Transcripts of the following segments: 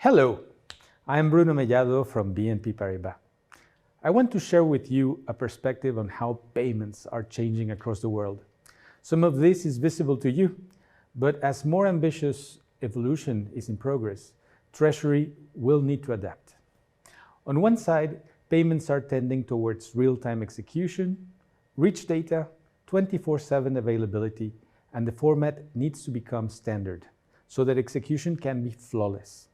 Hello, I am Bruno Mellado from BNP Paribas. I want to share with you a perspective on how payments are changing across the world. Some of this is visible to you, but as more ambitious evolution is in progress, treasury will need to adapt. On one side, payments are tending towards real-time execution, rich data, 24/7 availability, and the format needs to become standard so that execution can be flawless.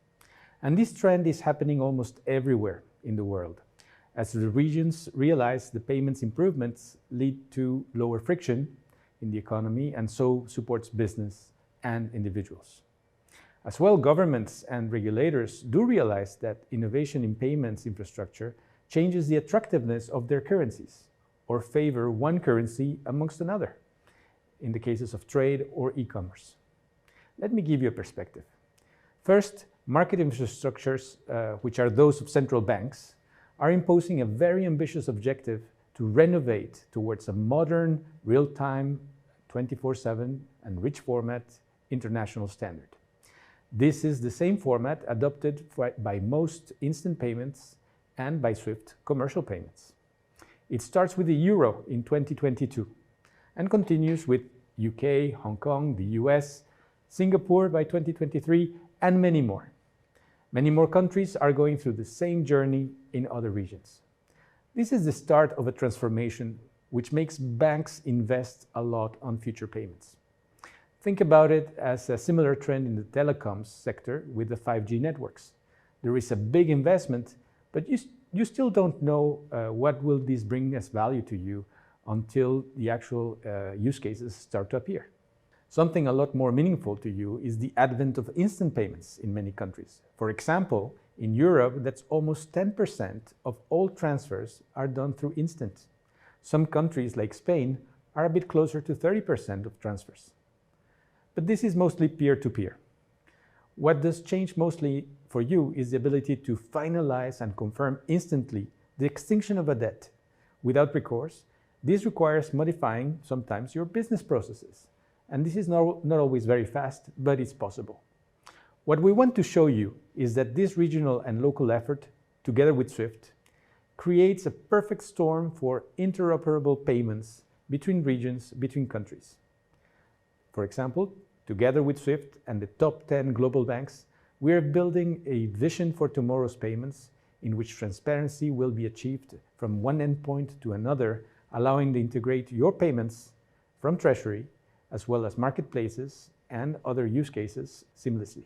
And this trend is happening almost everywhere in the world, as the regions realize the payments improvements lead to lower friction in the economy and so supports business and individuals. As well, governments and regulators do realize that innovation in payments infrastructure changes the attractiveness of their currencies or favor one currency amongst another in the cases of trade or e-commerce. Let me give you a perspective. First, market infrastructures, which are those of central banks, are imposing a very ambitious objective to renovate towards a modern, real-time, 24/7 and rich format international standard. This is the same format adopted by most instant payments and by SWIFT commercial payments. It starts with the euro in 2022 and continues with UK, Hong Kong, the US, Singapore by 2023, and many more. Many more countries are going through the same journey in other regions. This is the start of a transformation which makes banks invest a lot on future payments. Think about it as a similar trend in the telecoms sector with the 5G networks. There is a big investment, but you still don't know what will this bring as value to you until the actual use cases start to appear. Something a lot more meaningful to you is the advent of instant payments in many countries. For example, in Europe, that's almost 10% of all transfers are done through instant. Some countries like Spain are a bit closer to 30% of transfers. But this is mostly peer-to-peer. What does change mostly for you is the ability to finalize and confirm instantly the extinction of a debt without recourse. This requires modifying sometimes your business processes. And this is not always very fast, but it's possible. What we want to show you is that this regional and local effort, together with SWIFT, creates a perfect storm for interoperable payments between regions, between countries. For example, together with SWIFT and the top 10 global banks, we are building a vision for tomorrow's payments in which transparency will be achieved from one endpoint to another, allowing to integrate your payments from treasury as well as marketplaces and other use cases seamlessly.